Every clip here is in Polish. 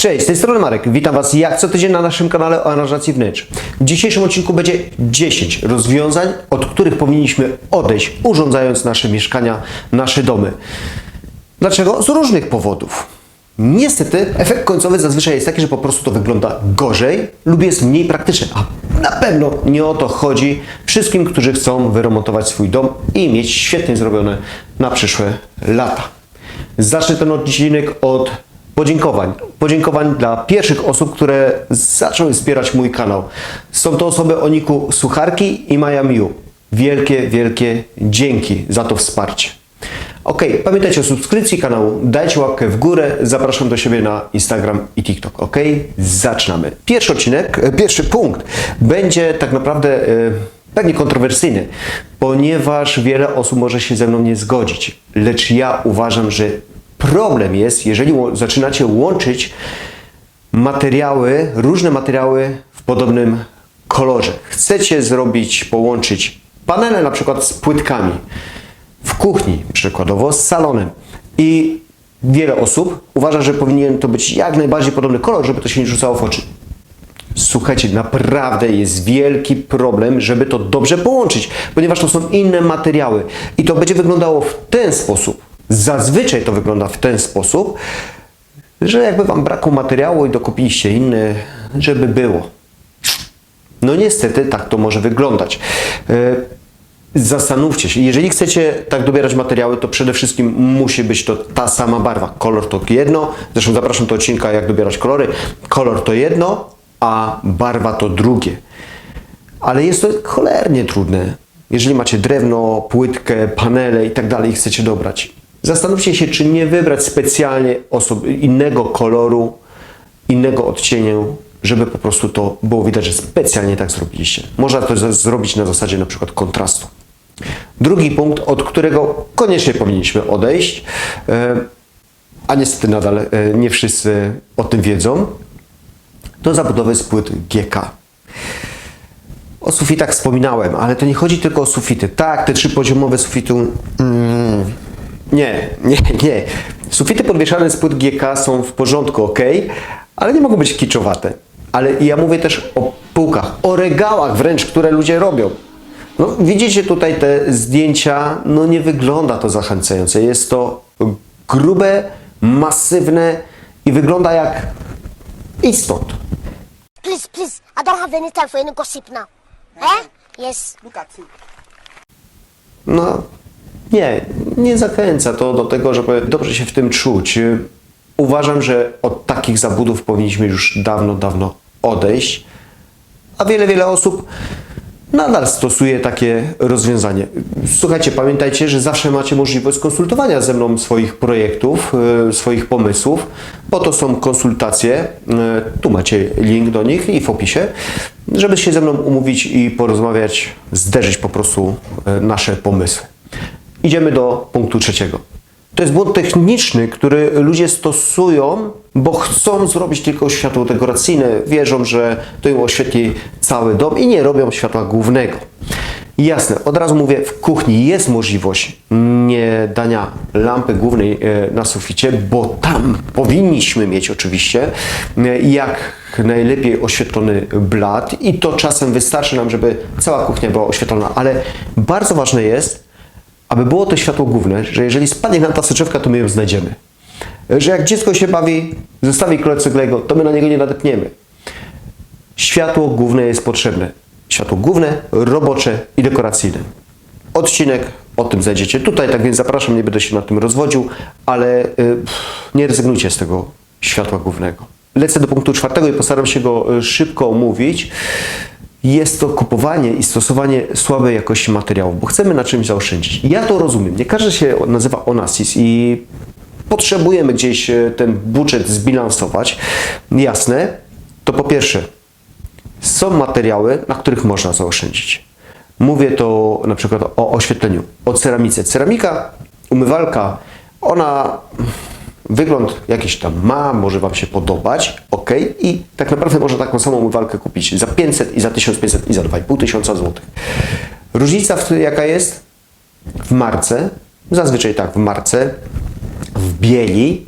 Cześć, z tej strony Marek. Witam Was jak co tydzień na naszym kanale o aranżacji wnętrz. W dzisiejszym odcinku będzie 10 rozwiązań, od których powinniśmy odejść, urządzając nasze mieszkania, nasze domy. Dlaczego? Z różnych powodów. Niestety efekt końcowy zazwyczaj jest taki, że po prostu to wygląda gorzej lub jest mniej praktyczne. A na pewno nie o to chodzi wszystkim, którzy chcą wyremontować swój dom i mieć świetnie zrobione na przyszłe lata. Zacznę ten odcinek od podziękowań. Podziękowań dla pierwszych osób, które zaczęły wspierać mój kanał. Są to osoby o niku Sucharki i Maja Miu. Wielkie, wielkie dzięki za to wsparcie. Ok, pamiętajcie o subskrypcji kanału, dajcie łapkę w górę, zapraszam do siebie na Instagram i TikTok. Ok, zaczynamy. Pierwszy punkt będzie tak naprawdę pewnie kontrowersyjny, ponieważ wiele osób może się ze mną nie zgodzić. Lecz ja uważam, że problem jest, jeżeli zaczynacie łączyć materiały, różne materiały w podobnym kolorze. Chcecie połączyć panele na przykład z płytkami w kuchni, przykładowo z salonem. I wiele osób uważa, że powinien to być jak najbardziej podobny kolor, żeby to się nie rzucało w oczy. Słuchajcie, naprawdę jest wielki problem, żeby to dobrze połączyć, ponieważ to są inne materiały i to będzie wyglądało w ten sposób. Zazwyczaj to wygląda w ten sposób, że jakby Wam brakło materiału i dokupiliście inny, żeby było. No niestety tak to może wyglądać. Zastanówcie się, jeżeli chcecie tak dobierać materiały, to przede wszystkim musi być to ta sama barwa. Kolor to jedno, zresztą zapraszam do odcinka jak dobierać kolory. Kolor to jedno, a barwa to drugie. Ale jest to cholernie trudne. Jeżeli macie drewno, płytkę, panele i tak dalej i chcecie dobrać. Zastanówcie się, czy nie wybrać specjalnie innego koloru, innego odcieniu, żeby po prostu to było widać, że specjalnie tak zrobiliście. Można to zrobić na zasadzie na przykład kontrastu. Drugi punkt, od którego koniecznie powinniśmy odejść, a niestety nadal nie wszyscy o tym wiedzą, to zabudowy z płyt GK. O sufitach wspominałem, ale to nie chodzi tylko o sufity. Tak, te trzypoziomowe sufity... Nie. Sufity podwieszane z płyt GK są w porządku, ok, ale nie mogą być kiczowate. Ale ja mówię też o półkach, o regałach wręcz, które ludzie robią. No, widzicie tutaj te zdjęcia, no nie wygląda to zachęcająco. Jest to grube, masywne i wygląda jak... Idź stąd. Please, I don't have any time for any gossip now. Eh? Yes. Look at you. No, nie zachęca to do tego, żeby dobrze się w tym czuć. Uważam, że od takich zabudów powinniśmy już dawno odejść, a wiele osób nadal stosuje takie rozwiązanie. Słuchajcie, pamiętajcie, że zawsze macie możliwość konsultowania ze mną swoich projektów, swoich pomysłów, bo to są konsultacje, tu macie link do nich i w opisie, żeby się ze mną umówić i porozmawiać, zderzyć po prostu nasze pomysły. Idziemy do punktu trzeciego. To jest błąd techniczny, który ludzie stosują, bo chcą zrobić tylko światło dekoracyjne. Wierzą, że to im oświetli cały dom i nie robią światła głównego. Jasne, od razu mówię, w kuchni jest możliwość nie dania lampy głównej na suficie, bo tam powinniśmy mieć oczywiście jak najlepiej oświetlony blat i to czasem wystarczy nam, żeby cała kuchnia była oświetlona, ale bardzo ważne jest, aby było to światło główne, że jeżeli spadnie nam ta soczewka, to my ją znajdziemy. Że jak dziecko się bawi, zostawi klocek Lego, to my na niego nie nadepniemy. Światło główne jest potrzebne. Światło główne, robocze i dekoracyjne. Odcinek o tym znajdziecie tutaj, tak więc zapraszam, nie będę się nad tym rozwodził, ale nie rezygnujcie z tego światła głównego. Lecę do punktu czwartego i postaram się go szybko omówić. Jest to kupowanie i stosowanie słabej jakości materiałów, bo chcemy na czymś zaoszczędzić. Ja to rozumiem. Nie każdy się nazywa Onassis i potrzebujemy gdzieś ten budżet zbilansować. Jasne, to po pierwsze, są materiały, na których można zaoszczędzić. Mówię to na przykład o oświetleniu, o ceramice. Ceramika, umywalka, ona... Wygląd jakiś tam ma, może Wam się podobać, ok, i tak naprawdę można taką samą umywalkę kupić za 500 i za 1500 i za 2500 zł. Różnica jaka jest? W marce, zazwyczaj tak w marce, w bieli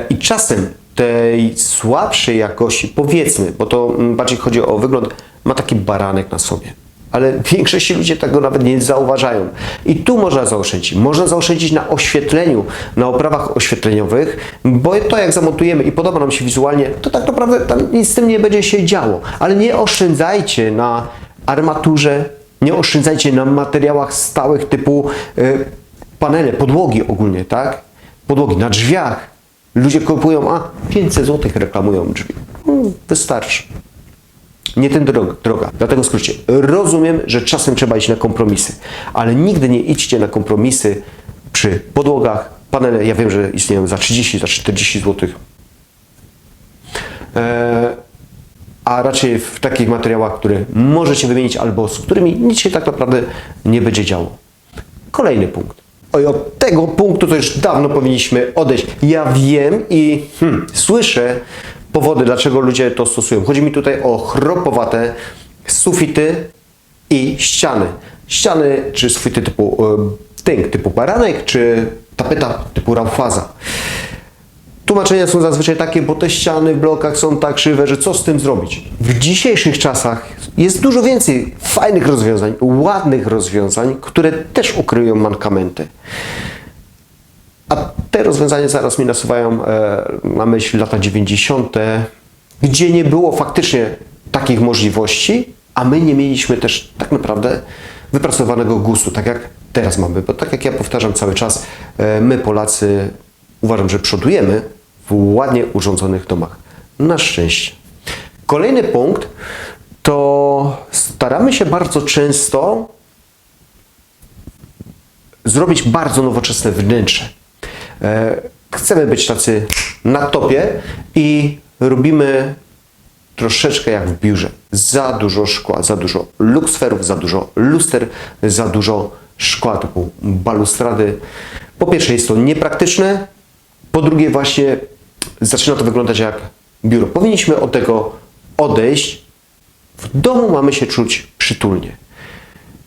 i czasem tej słabszej jakości, powiedzmy, bo to bardziej chodzi o wygląd, ma taki baranek na sobie. Ale większość ludzie tego nawet nie zauważają. I tu można zaoszczędzić. Można zaoszczędzić na oświetleniu, na oprawach oświetleniowych, bo to jak zamontujemy i podoba nam się wizualnie, to tak naprawdę tam nic z tym nie będzie się działo. Ale nie oszczędzajcie na armaturze, nie oszczędzajcie na materiałach stałych typu panele, podłogi ogólnie, tak? Podłogi na drzwiach. Ludzie kupują, 500 zł reklamują drzwi. Wystarczy. Nie ten droga. Dlatego w skrócie, rozumiem, że czasem trzeba iść na kompromisy, ale nigdy nie idźcie na kompromisy przy podłogach, panele. Ja wiem, że istnieją za 30, za 40 zł. A raczej w takich materiałach, które możecie wymienić albo z którymi nic się tak naprawdę nie będzie działo. Kolejny punkt. Oj, od tego punktu to już dawno powinniśmy odejść. Ja wiem i słyszę powody, dlaczego ludzie to stosują. Chodzi mi tutaj o chropowate sufity i ściany. Ściany czy sufity typu tynk, typu baranek, czy tapeta typu Raufaza. Tłumaczenia są zazwyczaj takie, bo te ściany w blokach są tak krzywe, że co z tym zrobić? W dzisiejszych czasach jest dużo więcej fajnych rozwiązań, ładnych rozwiązań, które też ukryją mankamenty. A te rozwiązania zaraz mi nasuwają na myśl lata 90., gdzie nie było faktycznie takich możliwości, a my nie mieliśmy też tak naprawdę wypracowanego gustu, tak jak teraz mamy. Bo tak jak ja powtarzam cały czas, my Polacy uważam, że przodujemy w ładnie urządzonych domach. Na szczęście. Kolejny punkt to staramy się bardzo często zrobić bardzo nowoczesne wnętrze. Chcemy być tacy na topie i robimy troszeczkę jak w biurze. Za dużo szkła, za dużo luksferów, za dużo luster, za dużo szkła typu balustrady. Po pierwsze jest to niepraktyczne, po drugie właśnie zaczyna to wyglądać jak biuro. Powinniśmy od tego odejść. W domu mamy się czuć przytulnie.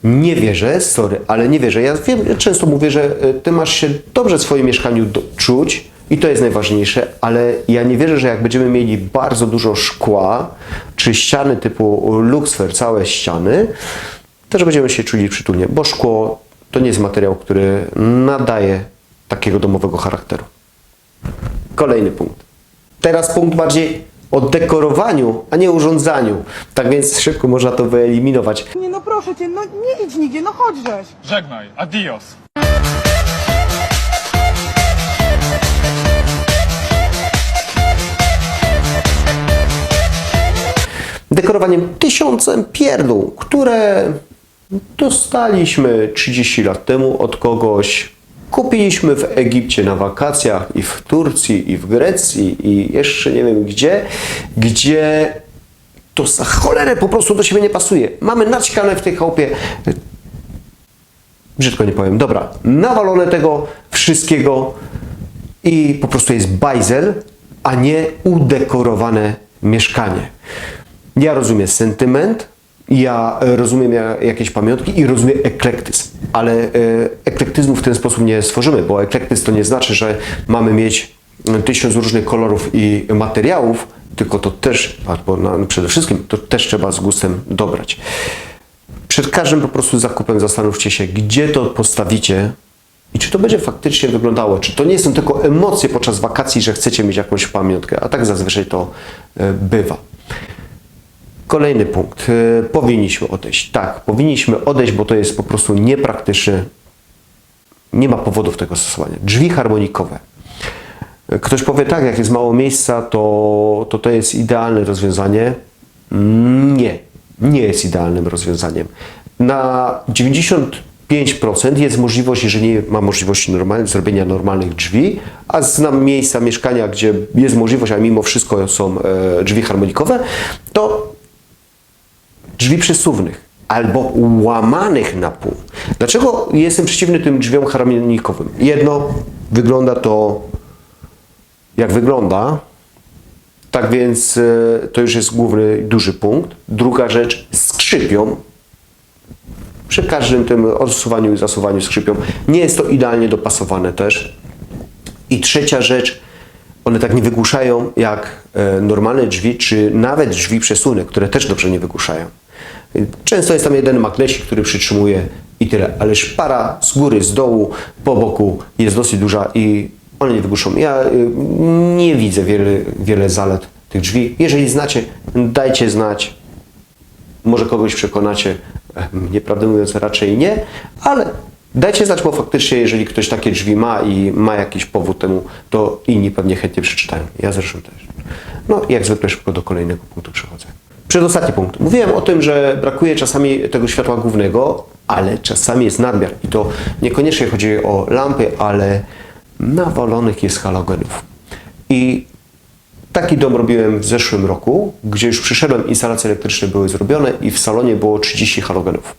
Nie wierzę, sorry, ale nie wierzę. Ja często mówię, że ty masz się dobrze w swoim mieszkaniu czuć i to jest najważniejsze, ale ja nie wierzę, że jak będziemy mieli bardzo dużo szkła, czy ściany typu luksfer, całe ściany, to że będziemy się czuli przytulnie, bo szkło to nie jest materiał, który nadaje takiego domowego charakteru. Kolejny punkt. Teraz punkt bardziej o dekorowaniu, a nie urządzaniu. Tak więc szybko można to wyeliminować. Nie, no proszę cię, no nie idź nigdzie, no chodź żeś. Żegnaj, adios. Dekorowaniem tysiącem pierdół, które dostaliśmy 30 lat temu od kogoś. Kupiliśmy w Egipcie na wakacjach i w Turcji, i w Grecji, i jeszcze nie wiem gdzie to za cholerę po prostu do siebie nie pasuje. Mamy naćkane w tej chałupie, brzydko nie powiem, dobra, nawalone tego wszystkiego i po prostu jest bajzel, a nie udekorowane mieszkanie. Ja rozumiem sentyment, ja rozumiem jakieś pamiątki i rozumiem eklektyzm, ale eklektyzmu w ten sposób nie stworzymy, bo eklektyzm to nie znaczy, że mamy mieć 1000 różnych kolorów i materiałów, tylko to też, albo przede wszystkim, to też trzeba z gustem dobrać. Przed każdym po prostu zakupem zastanówcie się, gdzie to postawicie i czy to będzie faktycznie wyglądało, czy to nie są tylko emocje podczas wakacji, że chcecie mieć jakąś pamiątkę, a tak zazwyczaj to bywa. Kolejny punkt. Powinniśmy odejść. Tak, powinniśmy odejść, bo to jest po prostu niepraktyczne. Nie ma powodów tego stosowania. Drzwi harmonikowe. Ktoś powie tak, jak jest mało miejsca, to jest idealne rozwiązanie. Nie jest idealnym rozwiązaniem. Na 95% jest możliwość, jeżeli nie ma możliwości zrobienia normalnych drzwi, a znam miejsca, mieszkania, gdzie jest możliwość, a mimo wszystko są drzwi harmonikowe, to drzwi przesuwnych albo łamanych na pół. Dlaczego jestem przeciwny tym drzwiom harmonikowym? Jedno, wygląda to jak wygląda, tak więc to już jest główny, duży punkt. Druga rzecz, skrzypią. Przy każdym tym odsuwaniu i zasuwaniu skrzypią. Nie jest to idealnie dopasowane też. I trzecia rzecz, One tak nie wygłuszają jak normalne drzwi, czy nawet drzwi przesunek, które też dobrze nie wygłuszają. Często jest tam jeden maglesik, który przytrzymuje i tyle, ale szpara z góry, z dołu, po boku jest dosyć duża i one nie wygłuszą. Ja nie widzę wiele zalet tych drzwi. Jeżeli znacie, dajcie znać. Może kogoś przekonacie, mnie prawdę mówiąc raczej nie, ale dajcie znać, bo faktycznie jeżeli ktoś takie drzwi ma i ma jakiś powód temu, to inni pewnie chętnie przeczytają. Ja zresztą też. No i jak zwykle szybko do kolejnego punktu przechodzę. Przedostatni punkt. Mówiłem o tym, że brakuje czasami tego światła głównego, ale czasami jest nadmiar. I to niekoniecznie chodzi o lampy, ale nawalonych jest halogenów. I taki dom robiłem w zeszłym roku, gdzie już przyszedłem, instalacje elektryczne były zrobione i w salonie było 30 halogenów.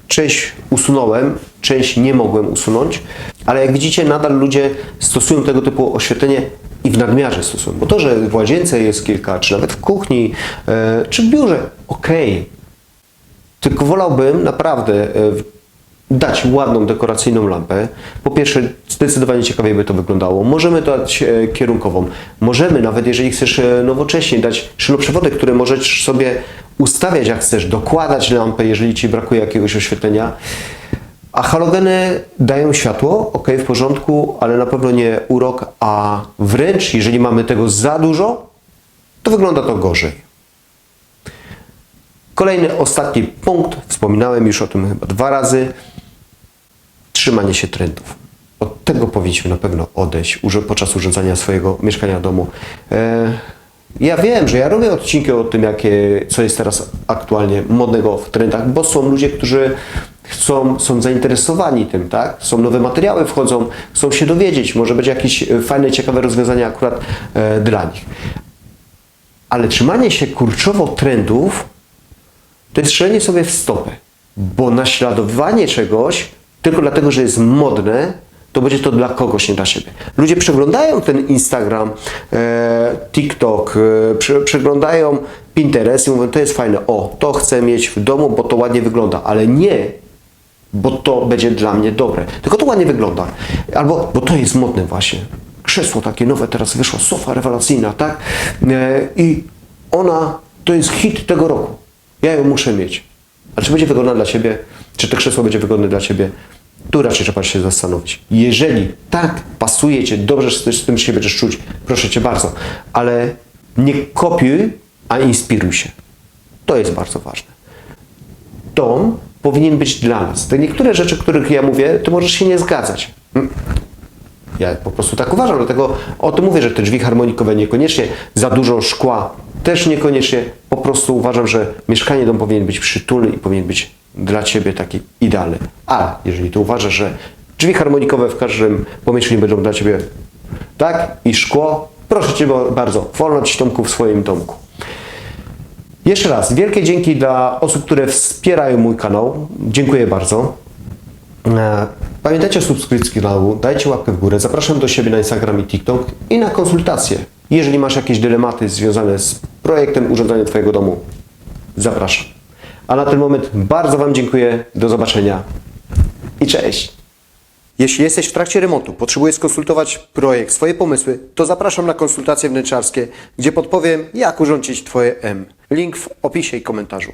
Część usunąłem, część nie mogłem usunąć, ale jak widzicie, nadal ludzie stosują tego typu oświetlenie i w nadmiarze stosują. Bo to, że w łazience jest kilka, czy nawet w kuchni, czy w biurze, okej. Tylko wolałbym naprawdę dać ładną, dekoracyjną lampę. Po pierwsze, zdecydowanie ciekawiej by to wyglądało. Możemy dać kierunkową. Możemy, nawet jeżeli chcesz nowocześnie, dać szynoprzewody, które możesz sobie ustawiać jak chcesz, dokładać lampę, jeżeli Ci brakuje jakiegoś oświetlenia. A halogeny dają światło, ok, w porządku, ale na pewno nie urok, a wręcz, jeżeli mamy tego za dużo, to wygląda to gorzej. Kolejny, ostatni punkt, wspominałem już o tym chyba 2 razy, trzymanie się trendów. Od tego powinniśmy na pewno odejść podczas urządzania swojego mieszkania, domu. Ja wiem, że ja robię odcinki o tym, co jest teraz aktualnie modnego w trendach, bo są ludzie, którzy są zainteresowani tym, tak? Są nowe materiały, wchodzą, chcą się dowiedzieć, może będzie jakieś fajne, ciekawe rozwiązania akurat dla nich. Ale trzymanie się kurczowo trendów to jest strzelenie sobie w stopę, bo naśladowanie czegoś tylko dlatego, że jest modne, to będzie to dla kogoś, nie dla siebie. Ludzie przeglądają ten Instagram, TikTok, przeglądają Pinterest i mówią, to jest fajne, o, to chcę mieć w domu, bo to ładnie wygląda, ale nie, bo to będzie dla mnie dobre, tylko to ładnie wygląda, albo, bo to jest modne właśnie. Krzesło takie nowe teraz wyszło, sofa rewelacyjna, tak? I ona, to jest hit tego roku. Ja ją muszę mieć. A czy będzie wygodna dla Ciebie? Czy to krzesło będzie wygodne dla Ciebie? Tu raczej trzeba się zastanowić. Jeżeli tak pasuje Cię, dobrze z tym się będziesz czuć, proszę Cię bardzo. Ale nie kopiuj, a inspiruj się. To jest bardzo ważne. Dom powinien być dla nas. Te niektóre rzeczy, których ja mówię, Ty możesz się nie zgadzać. Ja po prostu tak uważam, dlatego o tym mówię, że te drzwi harmonikowe niekoniecznie, za dużo szkła też niekoniecznie. Po prostu uważam, że mieszkanie, dom powinien być przytulny i powinien być dla Ciebie taki idealny. A jeżeli Ty uważasz, że drzwi harmonikowe w każdym pomieszczeniu będą dla Ciebie tak i szkło, proszę Cię bardzo, wolno Ci, Tomku, w swoim domku. Jeszcze raz, wielkie dzięki dla osób, które wspierają mój kanał. Dziękuję bardzo. Pamiętajcie o subskrypcji kanału, dajcie łapkę w górę, zapraszam do siebie na Instagram i TikTok i na konsultacje. Jeżeli masz jakieś dylematy związane z projektem urządzania Twojego domu, zapraszam. A na ten moment bardzo Wam dziękuję, do zobaczenia i cześć! Jeśli jesteś w trakcie remontu, potrzebujesz skonsultować projekt, swoje pomysły, to zapraszam na konsultacje wnętrzarskie, gdzie podpowiem, jak urządzić Twoje M. Link w opisie i komentarzu.